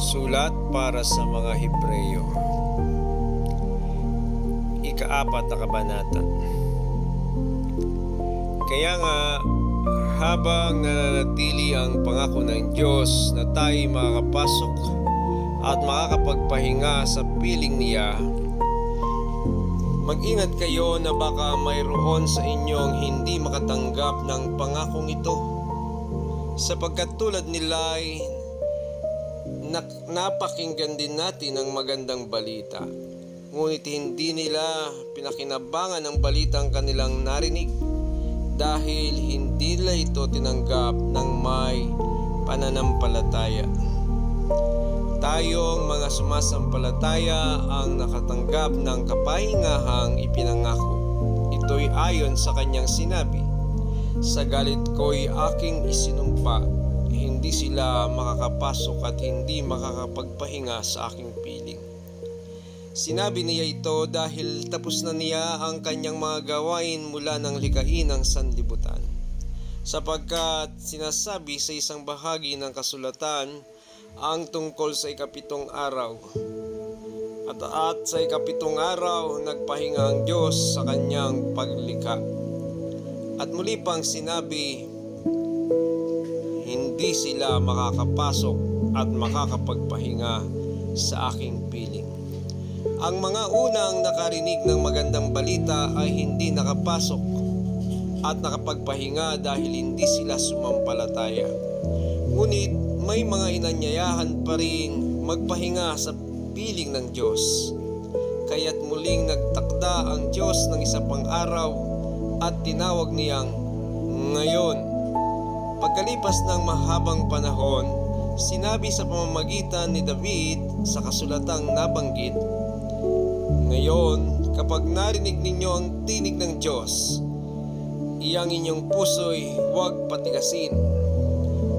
Sulat para sa mga Hebreyo, ika-4 na kabanata. Kaya nga, habang nananatili ang pangako ng Diyos na tayo makakapasok at makakapagpahinga sa piling niya, mag-ingat kayo na baka mayroon sa inyong hindi makatanggap ng pangakong ito, sapagkat tulad nila'y napakinggan din natin ang magandang balita, ngunit hindi nila pinakinabangan ang balitang kanilang narinig dahil hindi nila ito tinanggap ng may pananampalataya. Tayong mga sumasampalataya ang nakatanggap ng kapahingahang ipinangako. Ito'y ayon sa kanyang sinabi, "Sa galit ko'y aking isinumpa, hindi sila makakapasok at hindi makakapagpahinga sa aking piling." Sinabi niya ito dahil tapos na niya ang kanyang mga gawain mula ng likhain ng sanlibutan. Sapagkat sinasabi sa isang bahagi ng kasulatan ang tungkol sa ikapitong araw. At sa ikapitong araw, nagpahinga ang Diyos sa kanyang paglikha. At muli pang sinabi, hindi sila makakapasok at makakapagpahinga sa aking piling. Ang mga unang nakarinig ng magandang balita ay hindi nakapasok at nakapagpahinga dahil hindi sila sumampalataya. Ngunit may mga inanyayahan pa ring magpahinga sa piling ng Diyos. Kaya't muling nagtakda ang Diyos ng isa pang araw at tinawag niyang ngayon. Pagkalipas ng mahabang panahon, sinabi sa pamamagitan ni David sa kasulatang nabanggit, "Ngayon, kapag narinig ninyo ang tinig ng Diyos, iyang inyong puso'y huwag patigasin."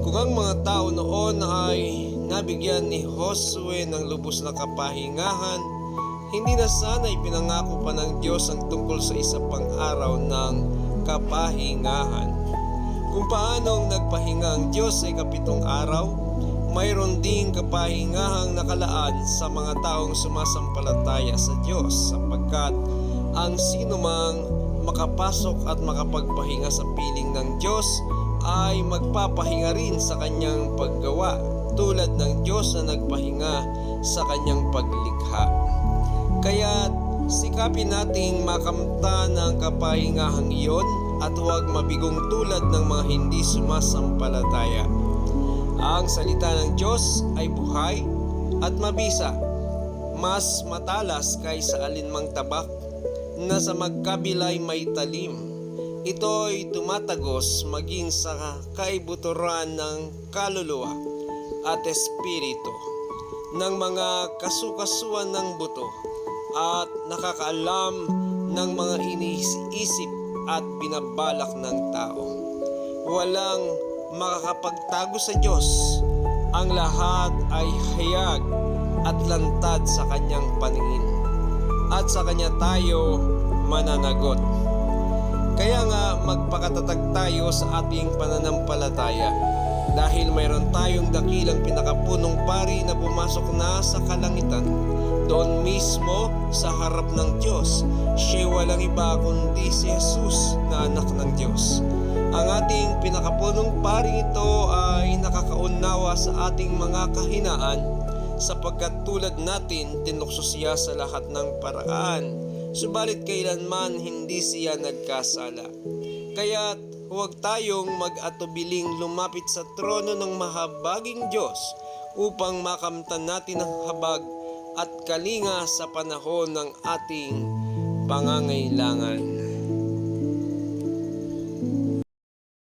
Kung ang mga tao noon ay nabigyan ni Josue ng lubos na kapahingahan, hindi na sana ipinangako pa ng Diyos ang tungkol sa isa pang araw ng kapahingahan. Kung paanong nagpahinga ang Diyos sa ikapitong araw, mayroon ding kapahingahang nakalaan sa mga taong sumasampalataya sa Diyos, sapagkat ang sinumang makapasok at makapagpahinga sa piling ng Diyos ay magpapahinga rin sa kanyang paggawa, tulad ng Diyos na nagpahinga sa kanyang paglikha. Kaya sikapin nating makamtan ang kapahingahang iyon at huwag mabigong tulad ng mga hindi sumasampalataya. Ang salita ng Diyos ay buhay at mabisa, mas matalas kaysa alinmang tabak na sa magkabilay may talim. Ito'y tumatagos maging sa kaibuturan ng kaluluwa at espiritu, ng mga kasukasuan ng buto, at nakakaalam ng mga iniisip at binabalak ng tao. Walang makakapagtago sa Diyos. Ang lahat ay hayag at lantad sa kanyang paningin, at sa kanya tayo mananagot. Kaya nga magpakatatag tayo sa ating pananampalataya, dahil mayroon tayong dakilang pinakapunong pari na pumasok na sa kalangitan, doon mismo sa harap ng Diyos. Siya walang iba kundi si Jesus na anak ng Diyos. Ang ating pinakapunong pari ito ay nakakaunawa sa ating mga kahinaan, sapagkat tulad natin tinukso siya sa lahat ng paraan, subalit kailanman hindi siya nagkasala. Kaya't huwag tayong mag-atubiling lumapit sa trono ng mahabaging Diyos upang makamtan natin ang habag at kalinga sa panahon ng ating pangangailangan.